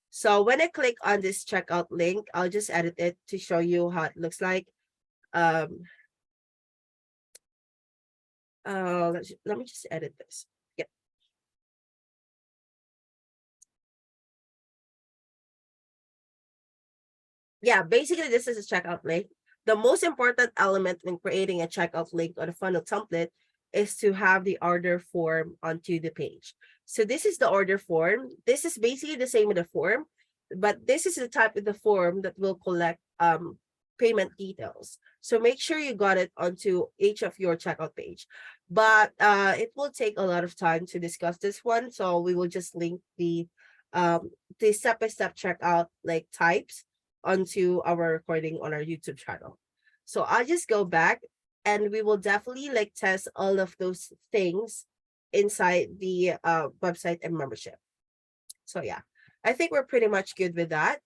So when I click on this checkout link, I'll just edit it to show you how it looks like. Let me just edit this. Yeah. Yeah, basically this is a checkout link. The most important element when creating a checkout link on a funnel template is to have the order form onto the page. So this is the order form. This is basically the same with the form, but this is the type of the form that will collect payment details. So make sure you got it onto each of your checkout page. But it will take a lot of time to discuss this one. So we will just link the step-by-step checkout like types onto our recording on our YouTube channel. So I'll just go back, and we will definitely like test all of those things inside the website and membership. So yeah, I think we're pretty much good with that.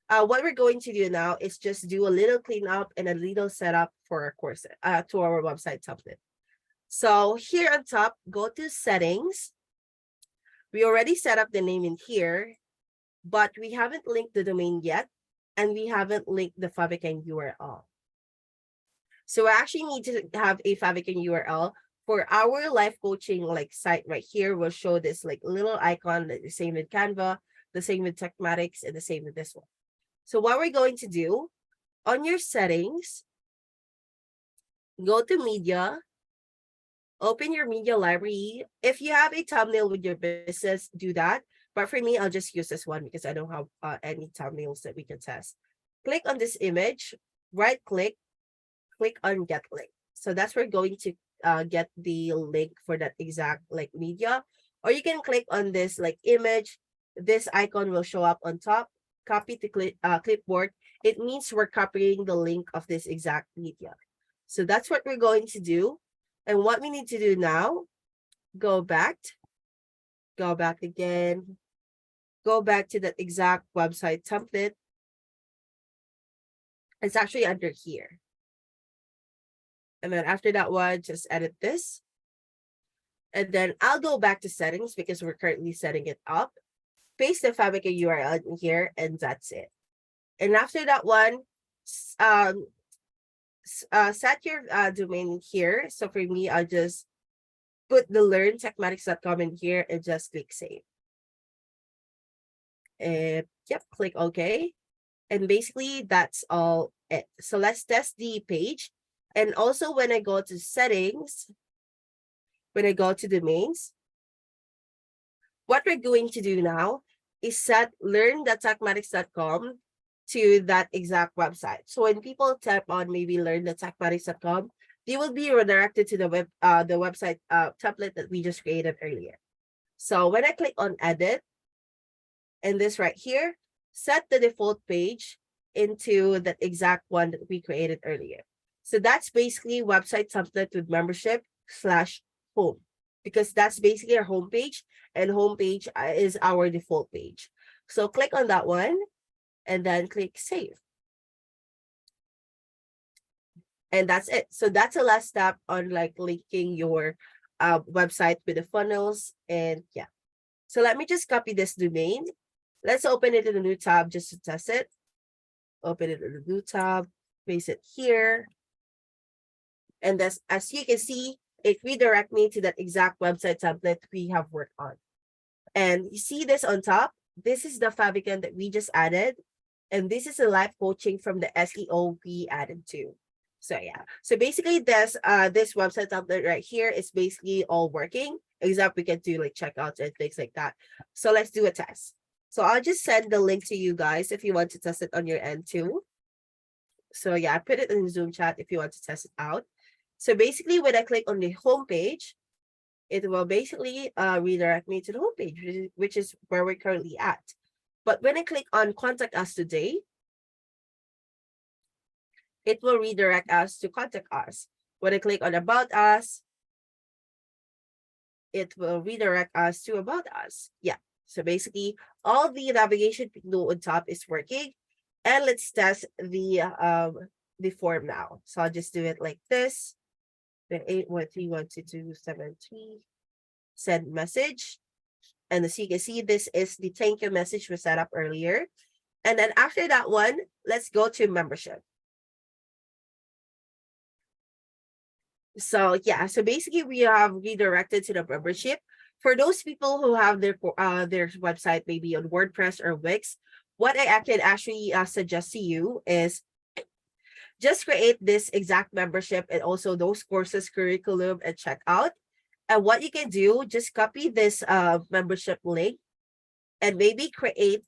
What we're going to do now is just do a little cleanup and a little setup for our course, to our website template. So here on top, go to settings. We already set up the name in here, but we haven't linked the domain yet, and we haven't linked the Fabrican URL. So I actually need to have a Fabrican URL for our life coaching like site right here. Will show this like little icon, the same with Canva, the same with Techmatics, and the same with this one. So what we're going to do, on your settings, go to media, open your media library. If you have a thumbnail with your business, do that. But for me, I'll just use this one because I don't have any thumbnails that we can test. Click on this image, right click on get link. So that's where we're going to get the link for that exact like media. Or you can click on this like image. This icon will show up on top. Copy to clipboard. It means we're copying the link of this exact media. So that's what we're going to do. And what we need to do now, go back again, go back to that exact website template. It's actually under here. And then after that one, just edit this. And then I'll go back to settings because we're currently setting it up. Paste the Fabrica URL in here, and that's it. And after that one, set your domain here. So for me, I'll just put the learntechmatics.com in here and just click save. And yep, click OK. And basically that's all it. So let's test the page. And also when I go to settings, when I go to domains, what we're going to do now is set learn.techmatics.com to that exact website. So when people tap on maybe learn.techmatics.com, they will be redirected to the website template that we just created earlier. So when I click on edit, and this right here, set the default page into that exact one that we created earlier. So that's basically website template with membership/home, because that's basically our homepage, and homepage is our default page. So click on that one and then click save. And that's it. So that's the last step on like linking your website with the funnels. And yeah. So let me just copy this domain. Let's open it in a new tab just to test it. Open it in a new tab, paste it here. And as you can see, it redirects me to that exact website template we have worked on. And you see this on top? This is the favicon that we just added. And this is a live coaching from the SEO we added to. So yeah, so basically this website template right here is basically all working, except we can do like checkouts and things like that. So let's do a test. So I'll just send the link to you guys if you want to test it on your end too. So yeah, I put it in the Zoom chat if you want to test it out. So basically when I click on the home page, it will basically redirect me to the home page, which is where we're currently at. But when I click on contact us today, it will redirect us to contact us. When I click on about us, it will redirect us to about us. Yeah. So basically all the navigation window on top is working. And let's test the form now. So I'll just do it like this. The 8131223 send message. And as you can see, this is the thank you message we set up earlier. And then after that one, let's go to membership. So yeah, so basically we have redirected to the membership. For those people who have their website maybe on WordPress or Wix, what I can actually suggest to you is just create this exact membership and also those courses, curriculum, and checkout. And what you can do, just copy this membership link and maybe create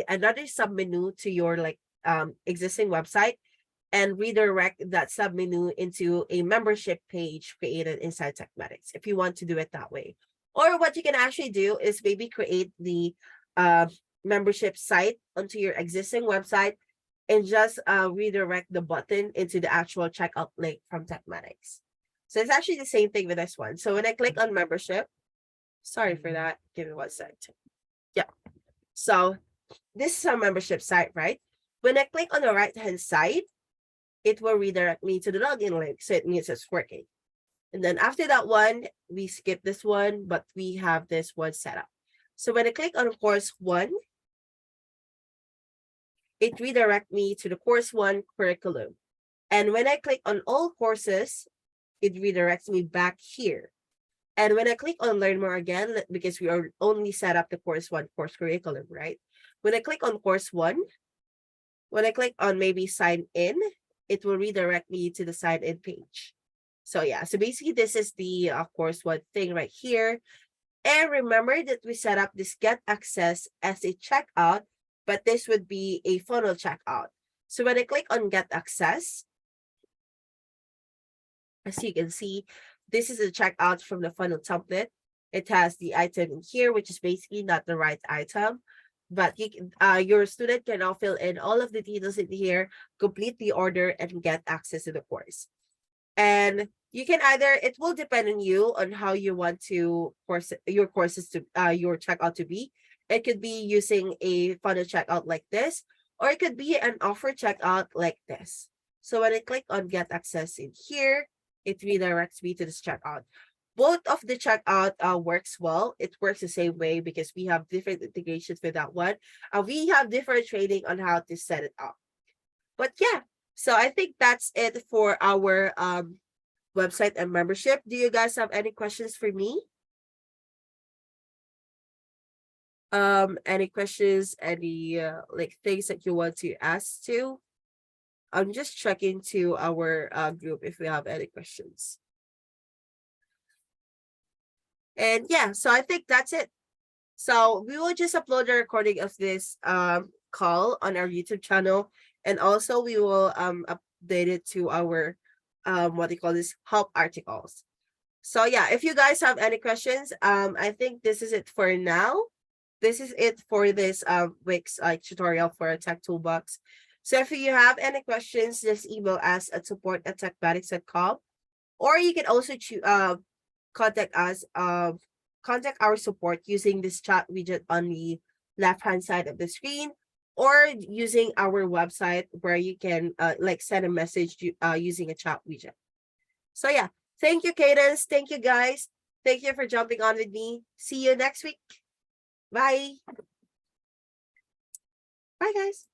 another submenu to your like existing website and redirect that submenu into a membership page created inside Techmatics if you want to do it that way. Or what you can actually do is maybe create the membership site onto your existing website and just redirect the button into the actual checkout link from Techmatics. So it's actually the same thing with this one. So when I click on membership, sorry for that, give me 1 second. Yeah. So this is our membership site, right? When I click on the right-hand side, it will redirect me to the login link. So it means it's working. And then after that one, we skip this one, but we have this one set up. So when I click on course 1, it redirects me to the course 1 curriculum. And when I click on all courses, it redirects me back here. And when I click on learn more again, because we are only set up the course 1 course curriculum, right? When I click on course 1, when I click on maybe sign in, it will redirect me to the sign in page. So yeah, so basically this is the course 1 thing right here. And remember that we set up this get access as a checkout, but this would be a funnel checkout. So when I click on get access, as you can see, this is a checkout from the funnel template. It has the item in here, which is basically not the right item, but you can, your student can now fill in all of the details in here, complete the order, and get access to the course. And you can either, it will depend on you on how you want to your courses to your checkout to be. It could be using a funnel checkout like this, or it could be an offer checkout like this. So when I click on get access in here, it redirects me to this checkout. Both of the checkout works well. It works the same way because we have different integrations with that one. We have different training on how to set it up. But yeah, so I think that's it for our website and membership. Do you guys have any questions for me? Any questions, any like things that you want to ask to? I'm just checking to our group if we have any questions. And yeah, so I think that's it. So we will just upload a recording of this call on our YouTube channel, and also we will update it to our what do you call this, help articles. So yeah, if you guys have any questions, I think this is it for now. This is it for this week's tutorial for a tech toolbox. So if you have any questions, just email us at support@techbatics.com, or you can also contact us contact our support using this chat widget on the left hand side of the screen, or using our website where you can like send a message using a chat widget. So yeah, thank you, Cadence. Thank you, guys. Thank you for jumping on with me. See you next week. Bye. Bye, guys.